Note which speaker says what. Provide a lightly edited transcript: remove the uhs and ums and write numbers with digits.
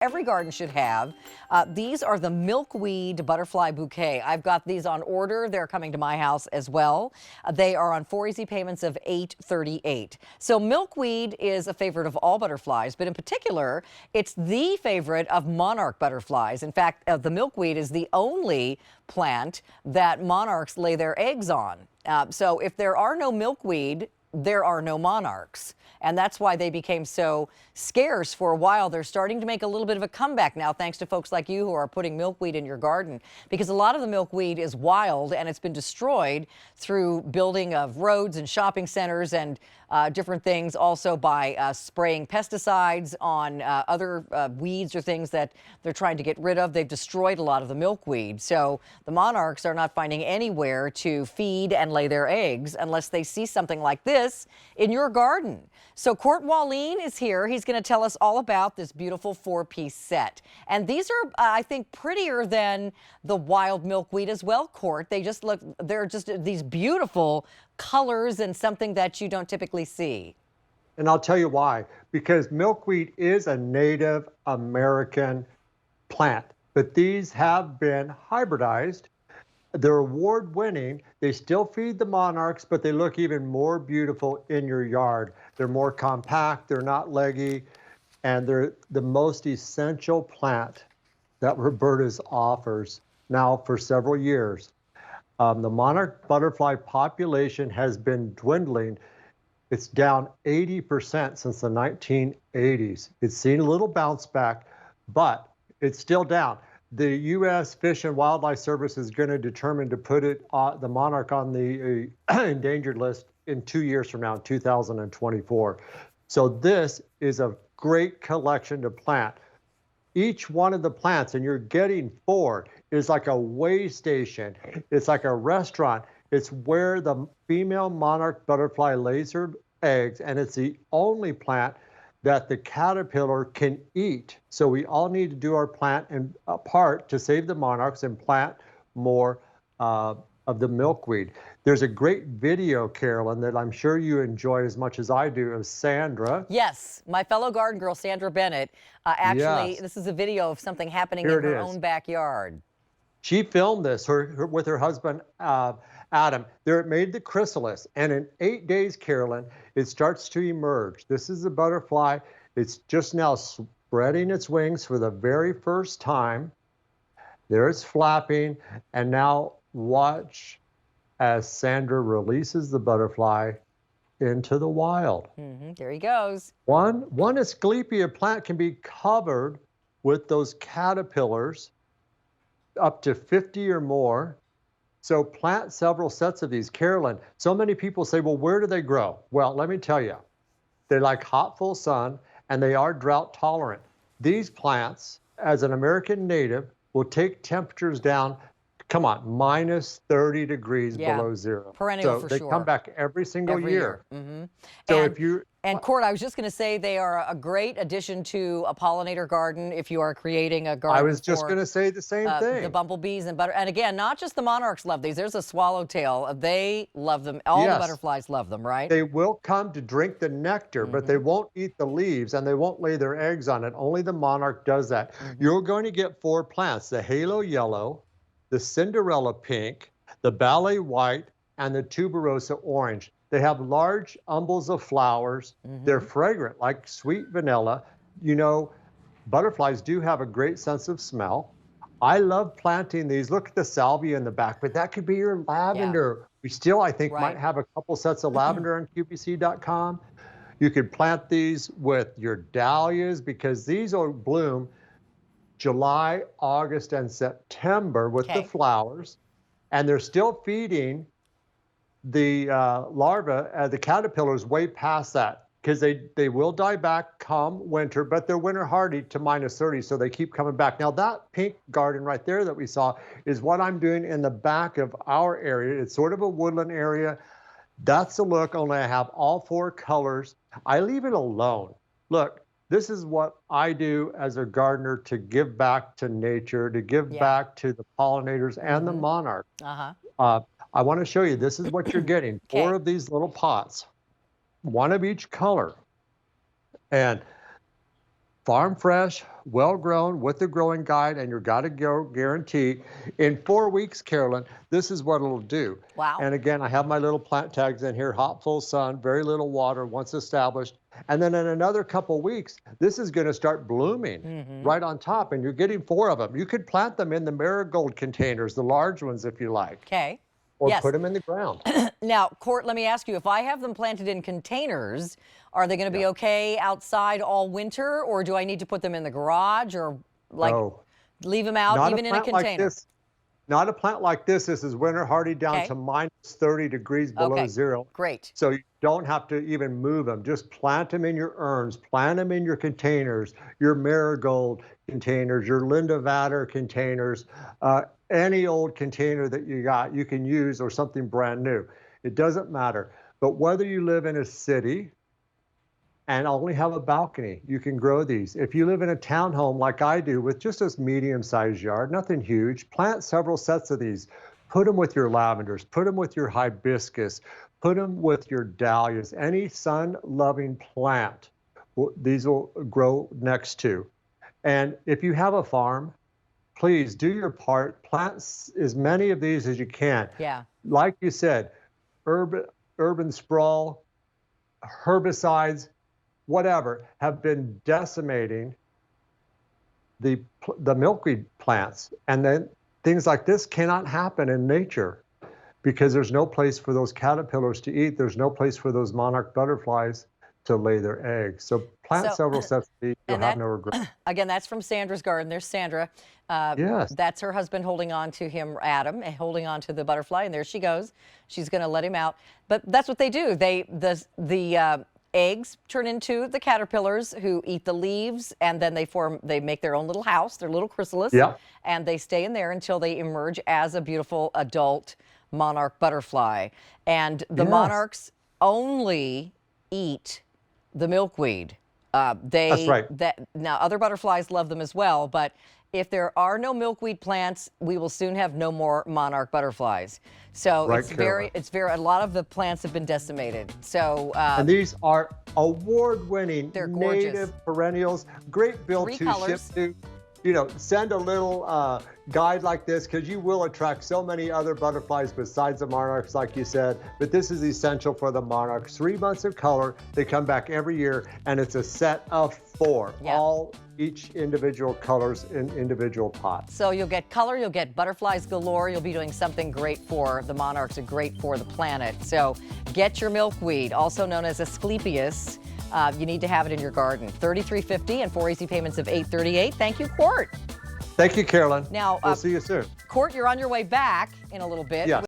Speaker 1: every garden should have. These are the Milkweed Butterfly Bouquet. I've got these on order. They're coming to my house as well. They are on 4 easy payments of $8.38. So milkweed is a favorite of all butterflies, but in particular, it's the favorite of monarch butterflies. In fact, the milkweed is the only plant that monarchs lay their eggs on. So if there are no milkweed, there are no monarchs. And that's why they became so scarce for a while. They're starting to make a little bit of a comeback now, thanks to folks like you who are putting milkweed in your garden, because a lot of the milkweed is wild and it's been destroyed through building of roads and shopping centers and different things, also by spraying pesticides on other weeds or things that they're trying to get rid of. They've destroyed a lot of the milkweed. So the monarchs are not finding anywhere to feed and lay their eggs unless they see something like this in your garden. So Court Wallin is here. He's going to tell us all about this beautiful 4-piece set. And these are, I think, prettier than the wild milkweed as well, Court. They just look, they're just these beautiful colors and something that you don't typically see.
Speaker 2: And I'll tell you why. Because milkweed is a Native American plant, but these have been hybridized. They're award-winning. They still feed the monarchs, but they look even more beautiful in your yard. They're more compact, they're not leggy, and they're the most essential plant that Roberta's offers now for several years. The monarch butterfly population has been dwindling. It's down 80% since the 1980s. It's seen a little bounce back, but it's still down. The U.S. Fish and Wildlife Service is going to determine to put it, the monarch on the endangered list in 2 years from now, 2024. So this is a great collection to plant. Each one of the plants, and you're getting 4, is like a way station. It's like a restaurant. It's where the female monarch butterfly lays her eggs, and it's the only plant that the caterpillar can eat. So we all need to do our plant and part to save the monarchs and plant more of the milkweed. There's a great video, Carolyn, that I'm sure you enjoy as much as I do, of Sandra.
Speaker 1: Yes, my fellow garden girl, Sandra Bennett. Actually,
Speaker 2: Yes.
Speaker 1: This is a video of something happening
Speaker 2: Here
Speaker 1: in
Speaker 2: it
Speaker 1: her
Speaker 2: is.
Speaker 1: own backyard.
Speaker 2: She filmed this with her husband, Adam. There it made the chrysalis. And in 8 days, Carolyn, it starts to emerge. This is a butterfly. It's just now spreading its wings for the very first time. There it's flapping. And now watch as Sandra releases the butterfly into the wild.
Speaker 1: There he goes.
Speaker 2: One Asclepia plant can be covered with those caterpillars, up to 50 or more. So plant several sets of these. Carolyn, so many people say, well, where do they grow? Well, let me tell you, they like hot, full sun, and they are drought tolerant. These plants, as an American native, will take temperatures down, come on, minus 30 degrees below zero.
Speaker 1: Perennial
Speaker 2: so
Speaker 1: for
Speaker 2: they
Speaker 1: sure.
Speaker 2: come back every single year. So if you
Speaker 1: And Court, I was just going to say they are a great addition to a pollinator garden if you are creating a garden.
Speaker 2: I was just going to say the same thing.
Speaker 1: The bumblebees and butter. And again, not just the monarchs love these. There's a swallowtail. They love them. All the butterflies love them, right?
Speaker 2: They will come to drink the nectar, but they won't eat the leaves and they won't lay their eggs on it. Only the monarch does that. You're going to get 4 plants, the halo yellow, the Cinderella pink, the ballet white, and the tuberosa orange. They have large umbels of flowers. They're fragrant, like sweet vanilla. You know, butterflies do have a great sense of smell. I love planting these. Look at the salvia in the back, but that could be your lavender. We still, I think, might have a couple sets of lavender on QVC.com. You could plant these with your dahlias because these will bloom July, August, and September with the flowers. And they're still feeding the larvae, the caterpillars, way past that because they will die back come winter, but they're winter hardy to minus 30, so they keep coming back. Now that pink garden right there that we saw is what I'm doing in the back of our area. It's sort of a woodland area. That's the look, only I have all 4 colors. I leave it alone. Look, this is what I do as a gardener to give back to nature, to give back to the pollinators and the monarch. I want to show you, this is what you're getting. 4 of these little pots, 1 of each color. And farm fresh, well grown with the growing guide, and your Gotta Go guarantee. In 4 weeks, Carolyn, this is what it'll do.
Speaker 1: Wow.
Speaker 2: And again, I have my little plant tags in here, hot, full sun, very little water once established. And then in another couple weeks, this is going to start blooming right on top, and you're getting 4 of them. You could plant them in the marigold containers, the large ones if you like.
Speaker 1: Okay.
Speaker 2: Or
Speaker 1: yes.
Speaker 2: put them in the ground.
Speaker 1: Now, Court, let me ask you, if I have them planted in containers, are they going to be okay outside all winter, or do I need to put them in the garage, or like leave them out even in a container?
Speaker 2: Not a plant like this. This is winter hardy down to minus 30 degrees below zero.
Speaker 1: Great.
Speaker 2: So you don't have to even move them. Just plant them in your urns, plant them in your containers, your marigold containers, your Linda Vader containers, any old container that you got, you can use, or something brand new. It doesn't matter. But whether you live in a city and only have a balcony, you can grow these. If you live in a townhome like I do with just this medium-sized yard, nothing huge, plant several sets of these. Put them with your lavenders, put them with your hibiscus, put them with your dahlias. Any sun-loving plant, these will grow next to. And if you have a farm, please do your part. Plant as many of these as you can.
Speaker 1: Yeah.
Speaker 2: Like you said, urban sprawl, herbicides, whatever, have been decimating the milkweed plants. And then things like this cannot happen in nature because there's no place for those caterpillars to eat. There's no place for those monarch butterflies to lay their eggs. So plant several sets of these. You'll have no regret.
Speaker 1: Again, that's from Sandra's garden. There's Sandra.
Speaker 2: Yes.
Speaker 1: That's her husband holding on to him, Adam, holding on to the butterfly, and there she goes. She's going to let him out. But that's what they do. The eggs turn into the caterpillars who eat the leaves, and then they make their own little house, their little chrysalis, and they stay in there until they emerge as a beautiful adult monarch butterfly. And the monarchs only eat the milkweed.
Speaker 2: That's right.
Speaker 1: Now, other butterflies love them as well, but if there are no milkweed plants, we will soon have no more monarch butterflies. So it's very, a lot of the plants have been decimated. So
Speaker 2: and these are award-winning
Speaker 1: they're gorgeous.
Speaker 2: Native perennials. Great bill to ship to. You know, send a little guide like this because you will attract so many other butterflies besides the monarchs, like you said. But this is essential for the monarchs. 3 months of color. They come back every year, and it's a set of 4. Each individual colors in individual pots.
Speaker 1: So you'll get color, you'll get butterflies galore. You'll be doing something great for the monarchs and great for the planet. So get your milkweed, also known as Asclepias. You need to have it in your garden. $33.50 and 4 easy payments of $8.38. Thank you, Court.
Speaker 2: Thank you, Carolyn.
Speaker 1: Now,
Speaker 2: we'll see you soon.
Speaker 1: Court, you're on your way back in a little bit.
Speaker 2: Yes.